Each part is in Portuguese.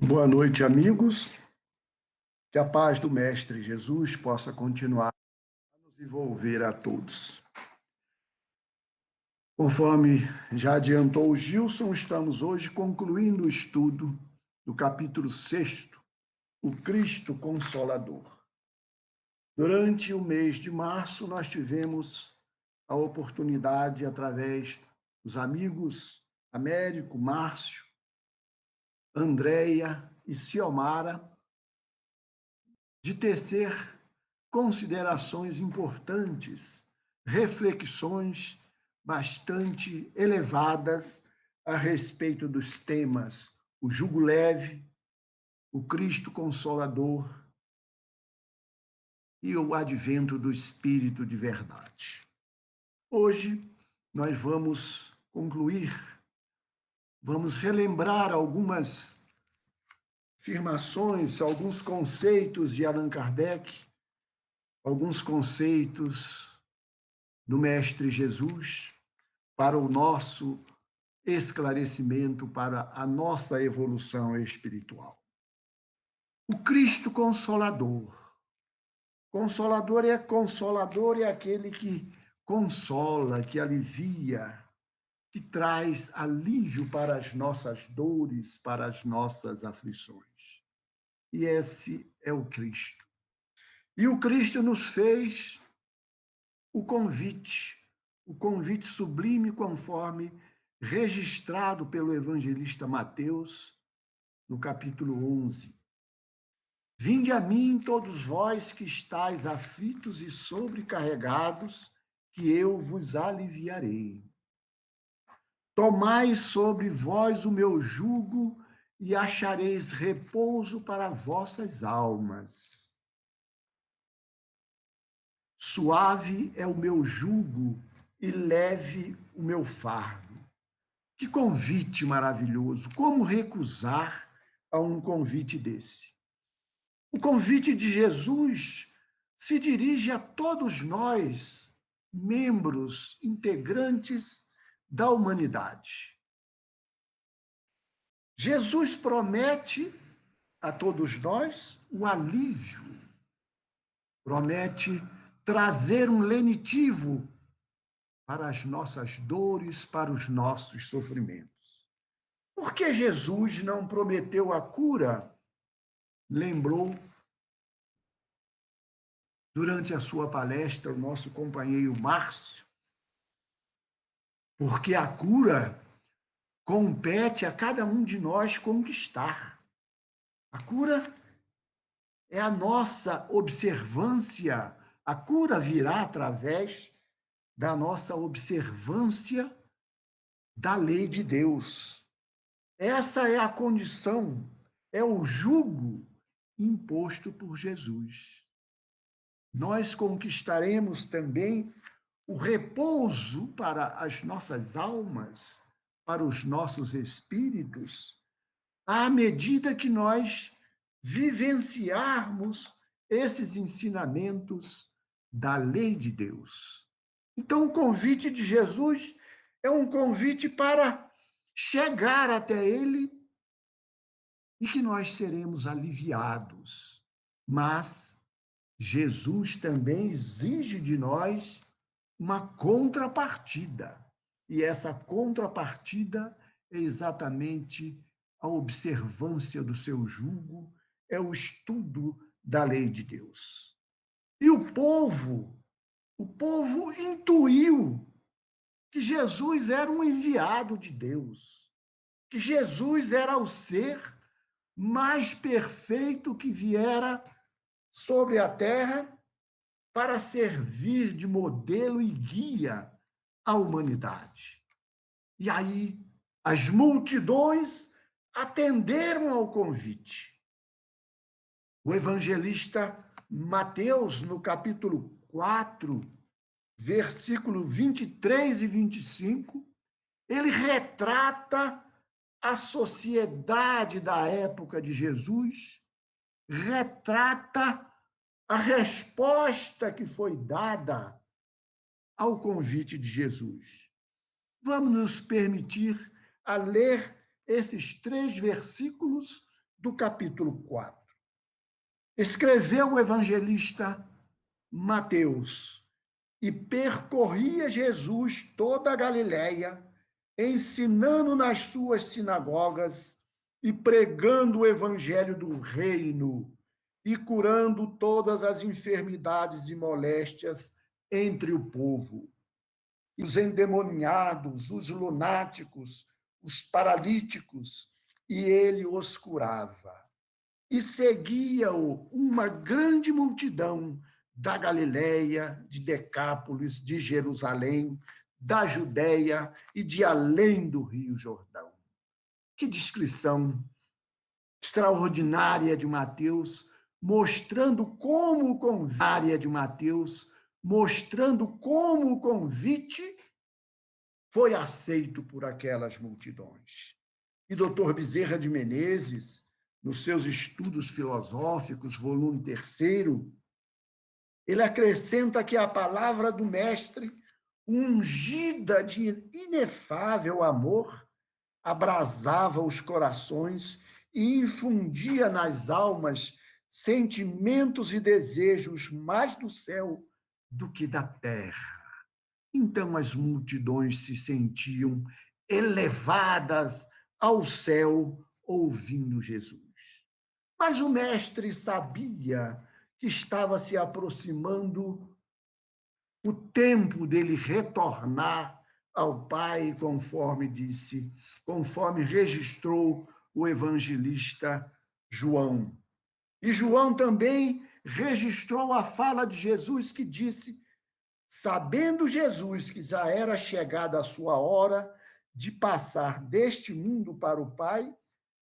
Boa noite, amigos. Que a paz do Mestre Jesus possa continuar a nos envolver a todos. Conforme já adiantou o Gilson, estamos hoje concluindo o estudo do capítulo 6, o Cristo Consolador. Durante o mês de março, nós tivemos a oportunidade, através dos amigos Américo, Márcio, Andréia e Ciomara, de tecer considerações importantes, reflexões bastante elevadas a respeito dos temas o jugo leve, o Cristo Consolador e o advento do Espírito de verdade. Hoje nós vamos concluir, vamos relembrar algumas afirmações, alguns conceitos de Allan Kardec, alguns conceitos do Mestre Jesus para o nosso esclarecimento, para a nossa evolução espiritual. O Cristo Consolador. Consolador é aquele que consola, que alivia, que traz alívio para as nossas dores, para as nossas aflições. E esse é o Cristo. E o Cristo nos fez o convite sublime, conforme registrado pelo evangelista Mateus, no capítulo 11. Vinde a mim, todos vós que estáis aflitos e sobrecarregados, que eu vos aliviarei. Tomai sobre vós o meu jugo e achareis repouso para vossas almas. Suave é o meu jugo e leve o meu fardo. Que convite maravilhoso! Como recusar a um convite desse? O convite de Jesus se dirige a todos nós, membros, integrantes da humanidade. Jesus promete a todos nós um alívio, promete trazer um lenitivo para as nossas dores, para os nossos sofrimentos. Por que Jesus não prometeu a cura? Lembrou, durante a sua palestra, o nosso companheiro Márcio, porque a cura compete a cada um de nós conquistar. A cura é a nossa observância, a cura virá através da nossa observância da lei de Deus. Essa é a condição, é o jugo imposto por Jesus. Nós conquistaremos também o repouso para as nossas almas, para os nossos espíritos, à medida que nós vivenciarmos esses ensinamentos da lei de Deus. Então, o convite de Jesus é um convite para chegar até Ele e que nós seremos aliviados. Mas Jesus também exige de nós uma contrapartida. E essa contrapartida é exatamente a observância do seu jugo, é o estudo da lei de Deus. E o povo intuiu que Jesus era um enviado de Deus, que Jesus era o ser mais perfeito que viera sobre a terra para servir de modelo e guia à humanidade. E aí, as multidões atenderam ao convite. O evangelista Mateus, no capítulo 4, versículo 23 e 25, ele retrata a sociedade da época de Jesus, retrata a resposta que foi dada ao convite de Jesus. Vamos nos permitir a ler esses 3 versículos do capítulo 4. Escreveu o evangelista Mateus: e percorria Jesus toda a Galiléia, ensinando nas suas sinagogas e pregando o evangelho do reino e curando todas as enfermidades e moléstias entre o povo. Os endemoniados, os lunáticos, os paralíticos, e ele os curava. E seguia-o uma grande multidão da Galiléia, de Decápolis, de Jerusalém, da Judéia e de além do Rio Jordão. Que descrição extraordinária de Mateus, mostrando como o convite de Mateus, mostrando como o convite foi aceito por aquelas multidões. E Dr. Bezerra de Menezes, nos seus estudos filosóficos, volume 3º, ele acrescenta que a palavra do mestre, ungida de inefável amor, abrasava os corações e infundia nas almas sentimentos e desejos mais do céu do que da terra. Então as multidões se sentiam elevadas ao céu ouvindo Jesus. Mas o mestre sabia que estava se aproximando o tempo dele retornar ao Pai, conforme disse, conforme registrou o evangelista João. E João também registrou a fala de Jesus que disse: sabendo Jesus que já era chegada a sua hora de passar deste mundo para o Pai,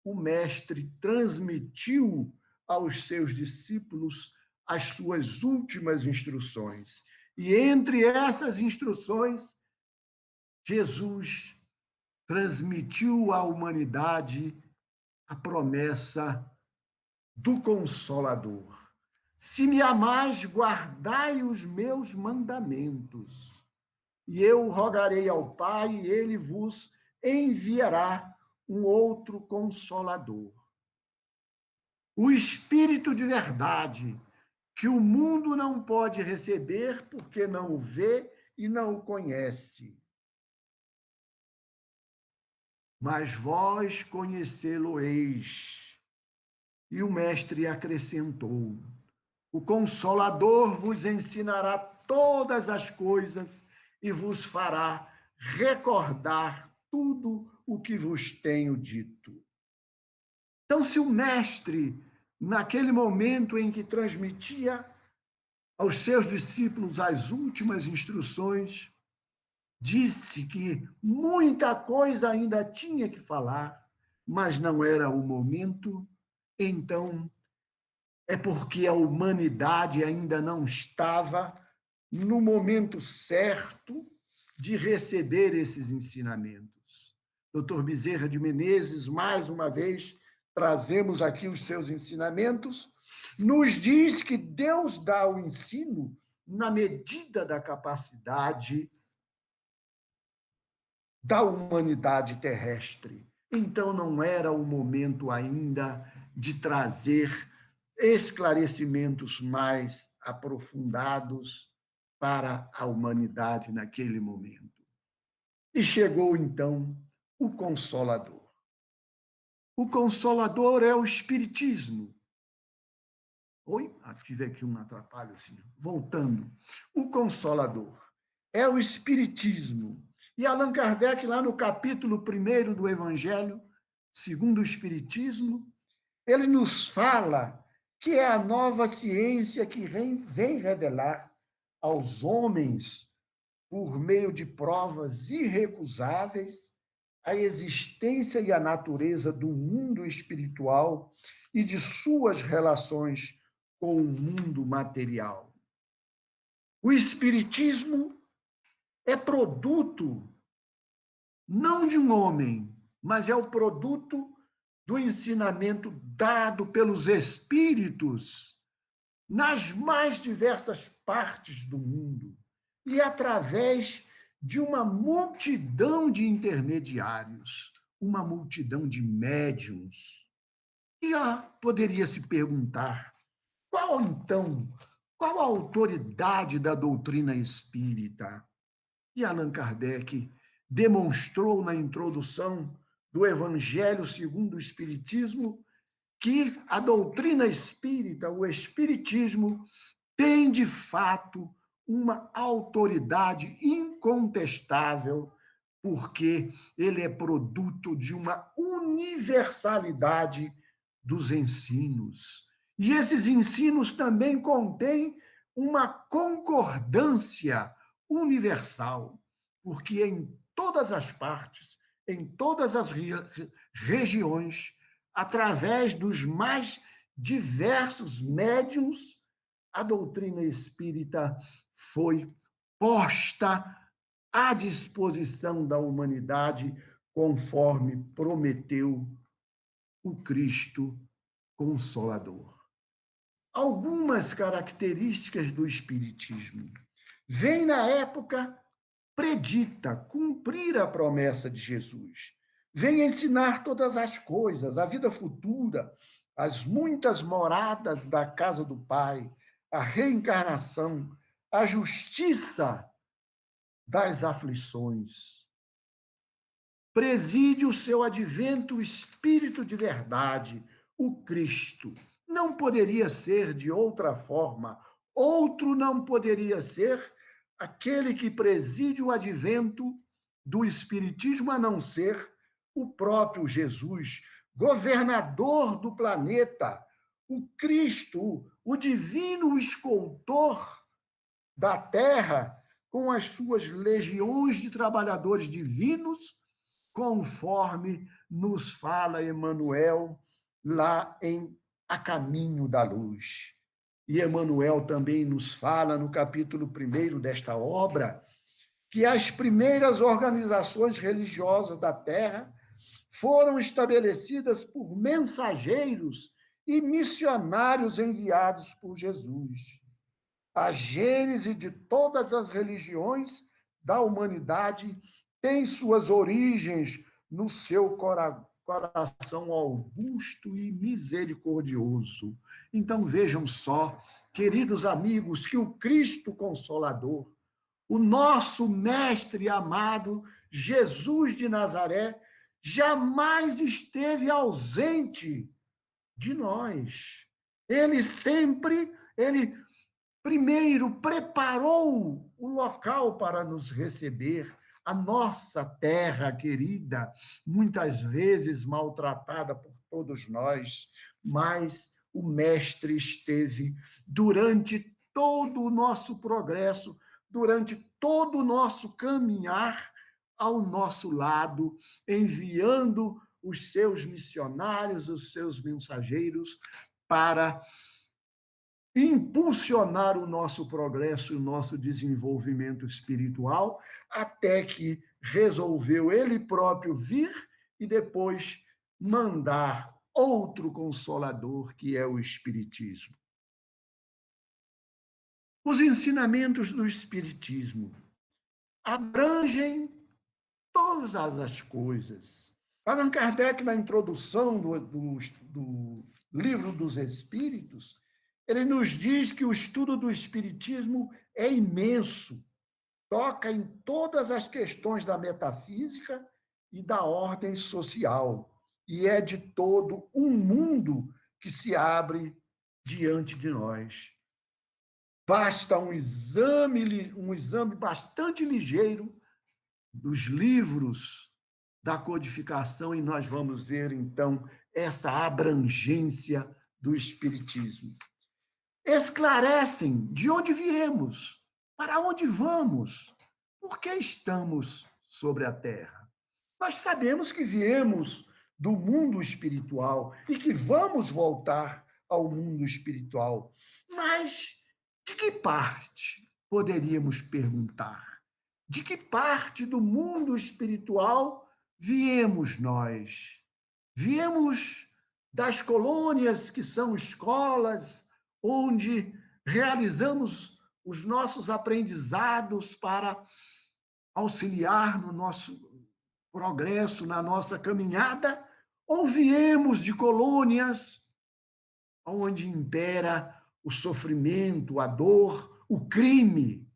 o mestre transmitiu aos seus discípulos as suas últimas instruções. E entre essas instruções, Jesus transmitiu à humanidade a promessa do Consolador. Se me amais, guardai os meus mandamentos. E eu rogarei ao Pai, e ele vos enviará um outro Consolador. O Espírito de verdade, que o mundo não pode receber porque não o vê e não o conhece. Mas vós conhecê-lo-eis. E o mestre acrescentou: o Consolador vos ensinará todas as coisas e vos fará recordar tudo o que vos tenho dito. Então, se o mestre, naquele momento em que transmitia aos seus discípulos as últimas instruções, disse que muita coisa ainda tinha que falar, mas não era o momento, então é porque a humanidade ainda não estava no momento certo de receber esses ensinamentos. Dr. Bezerra de Menezes, mais uma vez, trazemos aqui os seus ensinamentos, nos diz que Deus dá o ensino na medida da capacidade da humanidade terrestre. Então, não era o momento ainda de trazer esclarecimentos mais aprofundados para a humanidade naquele momento. E chegou, então, o Consolador. O Consolador é o Espiritismo. Oi? Tive aqui um atrapalho assim. Voltando. O Consolador é o Espiritismo. E Allan Kardec, lá no capítulo 1º do Evangelho, segundo o Espiritismo, ele nos fala que é a nova ciência que vem revelar aos homens, por meio de provas irrecusáveis, a existência e a natureza do mundo espiritual e de suas relações com o mundo material. O Espiritismo é produto não de um homem, mas é o produto do ensinamento dado pelos espíritos nas mais diversas partes do mundo e através de uma multidão de intermediários, uma multidão de médiuns. E poderia se perguntar, qual então, qual a autoridade da doutrina espírita? E Allan Kardec demonstrou na introdução do Evangelho segundo o Espiritismo que a doutrina espírita, o Espiritismo, tem de fato uma autoridade incontestável, porque ele é produto de uma universalidade dos ensinos. E esses ensinos também contêm uma concordância universal, porque em todas as partes, em todas as regiões, através dos mais diversos médiums, a doutrina espírita foi posta à disposição da humanidade, conforme prometeu o Cristo Consolador. Algumas características do Espiritismo. Vem na época predita, cumprir a promessa de Jesus. Vem ensinar todas as coisas, a vida futura, as muitas moradas da casa do Pai, a reencarnação, a justiça das aflições. Preside o seu advento o Espírito de verdade, o Cristo. Não poderia ser de outra forma. Outro não poderia ser aquele que preside o advento do Espiritismo, a não ser o próprio Jesus, governador do planeta, o Cristo, o divino escultor da terra, com as suas legiões de trabalhadores divinos, conforme nos fala Emmanuel lá em A Caminho da Luz. E Emmanuel também nos fala no capítulo 1 desta obra que as primeiras organizações religiosas da Terra foram estabelecidas por mensageiros e missionários enviados por Jesus. A gênese de todas as religiões da humanidade tem suas origens no seu coração augusto e misericordioso. Então vejam só, queridos amigos, que o Cristo Consolador, o nosso mestre amado, Jesus de Nazaré, jamais esteve ausente de nós. Ele primeiro preparou o local para nos receber, a nossa terra querida, muitas vezes maltratada por todos nós, mas o Mestre esteve durante todo o nosso progresso, durante todo o nosso caminhar ao nosso lado, enviando os seus missionários, os seus mensageiros, para impulsionar o nosso progresso e o nosso desenvolvimento espiritual, até que resolveu ele próprio vir e depois mandar outro consolador, que é o Espiritismo. Os ensinamentos do Espiritismo abrangem todas as coisas. Allan Kardec, na introdução do Livro dos Espíritos, ele nos diz que o estudo do Espiritismo é imenso, toca em todas as questões da metafísica e da ordem social, e é de todo um mundo que se abre diante de nós. Basta um exame bastante ligeiro dos livros da codificação e nós vamos ver, então, essa abrangência do Espiritismo. Esclarecem de onde viemos, para onde vamos, por que estamos sobre a Terra. Nós sabemos que viemos do mundo espiritual e que vamos voltar ao mundo espiritual, mas de que parte, poderíamos perguntar? De que parte do mundo espiritual viemos nós? Viemos das colônias que são escolas, onde realizamos os nossos aprendizados para auxiliar no nosso progresso, na nossa caminhada, Ou viemos de colônias onde impera o sofrimento, a dor, o crime?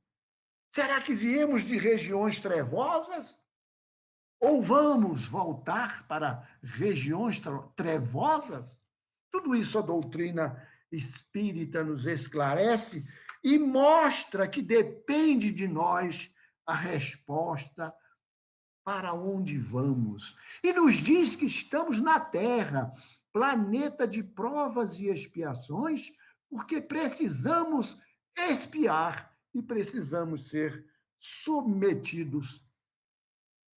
Será que viemos de regiões trevosas? Ou vamos voltar para regiões trevosas? Tudo isso a doutrina espírita nos esclarece e mostra que depende de nós a resposta para onde vamos. E nos diz que estamos na Terra, planeta de provas e expiações, porque precisamos expiar e precisamos ser submetidos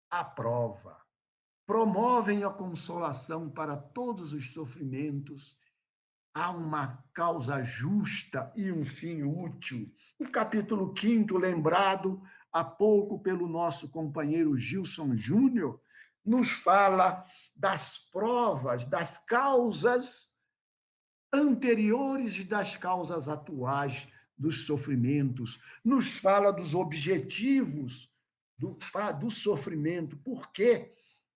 à prova. Promovem a consolação para todos os sofrimentos. Há uma causa justa e um fim útil. O capítulo 5º, lembrado há pouco pelo nosso companheiro Gilson Júnior, nos fala das provas, das causas anteriores e das causas atuais dos sofrimentos, nos fala dos objetivos do sofrimento, por que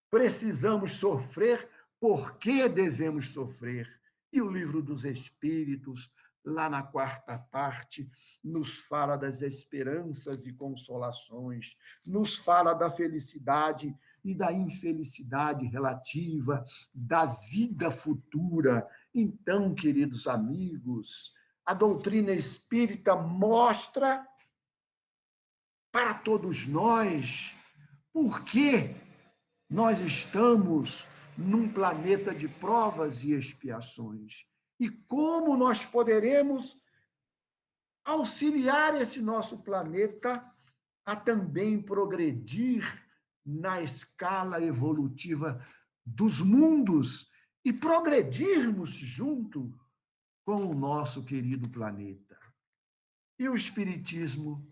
precisamos sofrer, por que devemos sofrer. E o livro dos Espíritos, lá na 4ª parte, nos fala das esperanças e consolações, nos fala da felicidade e da infelicidade relativa, da vida futura. Então, queridos amigos, a doutrina espírita mostra para todos nós por que nós estamos num planeta de provas e expiações e como nós poderemos auxiliar esse nosso planeta a também progredir na escala evolutiva dos mundos e progredirmos junto com o nosso querido planeta. E o Espiritismo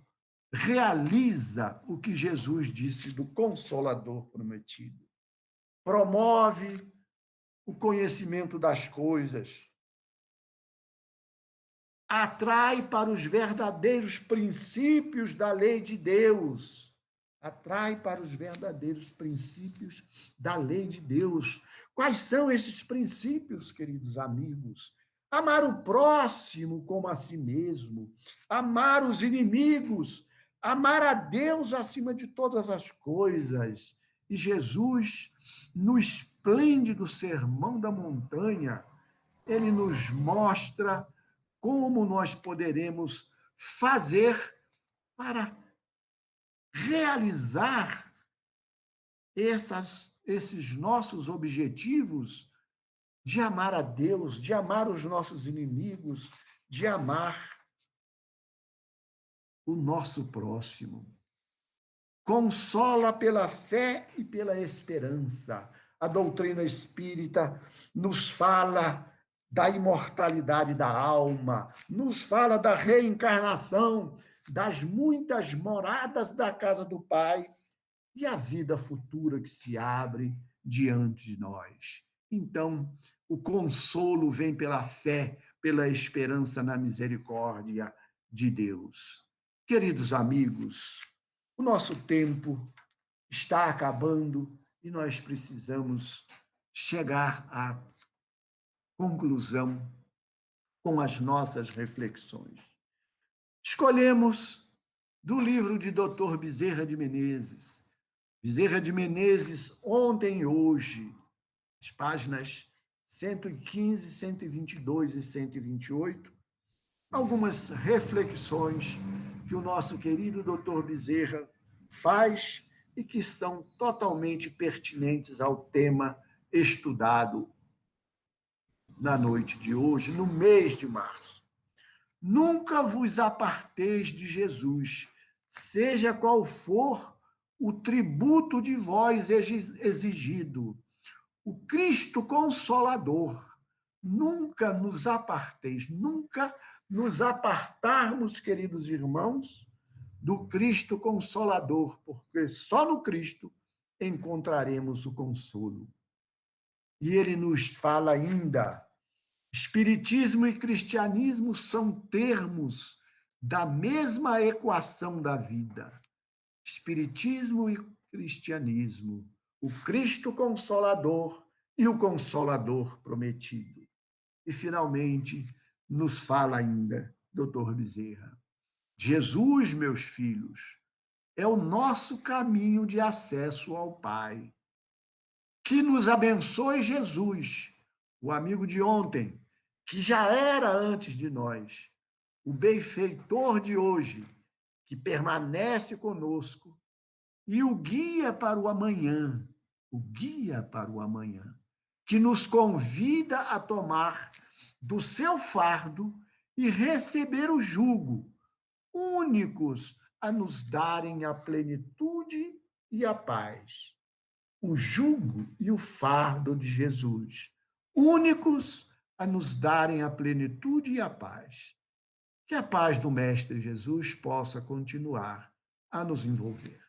realiza o que Jesus disse do Consolador prometido. Promove o conhecimento das coisas, atrai para os verdadeiros princípios da lei de Deus, atrai para os verdadeiros princípios da lei de Deus. Quais são esses princípios, queridos amigos? Amar o próximo como a si mesmo, amar os inimigos, amar a Deus acima de todas as coisas. E Jesus, no esplêndido Sermão da Montanha, ele nos mostra como nós poderemos fazer para realizar esses nossos objetivos de amar a Deus, de amar os nossos inimigos, de amar o nosso próximo. Consola pela fé e pela esperança. A doutrina espírita nos fala da imortalidade da alma, nos fala da reencarnação, das muitas moradas da casa do Pai e a vida futura que se abre diante de nós. Então, o consolo vem pela fé, pela esperança na misericórdia de Deus. Queridos amigos, o nosso tempo está acabando e nós precisamos chegar à conclusão com as nossas reflexões. Escolhemos do livro de Dr. Bezerra de Menezes. Bezerra de Menezes, Ontem e Hoje, as páginas 115, 122 e 128, algumas reflexões que o nosso querido Dr. Bezerra faz e que são totalmente pertinentes ao tema estudado na noite de hoje, no mês de março. Nunca vos aparteis de Jesus, seja qual for o tributo de vós exigido. O Cristo Consolador. Nunca nos aparteis, nunca nos apartarmos, queridos irmãos, do Cristo Consolador, porque só no Cristo encontraremos o consolo. E ele nos fala ainda: Espiritismo e cristianismo são termos da mesma equação da vida. Espiritismo e cristianismo, o Cristo Consolador e o Consolador prometido. E, finalmente, nos fala ainda, doutor Bezerra, Jesus, meus filhos, é o nosso caminho de acesso ao Pai. Que nos abençoe Jesus, o amigo de ontem, que já era antes de nós, o benfeitor de hoje, que permanece conosco, e o guia para o amanhã, o guia para o amanhã, que nos convida a tomar do seu fardo e receber o jugo, únicos a nos darem a plenitude e a paz. O jugo e o fardo de Jesus, únicos a nos darem a plenitude e a paz. Que a paz do Mestre Jesus possa continuar a nos envolver.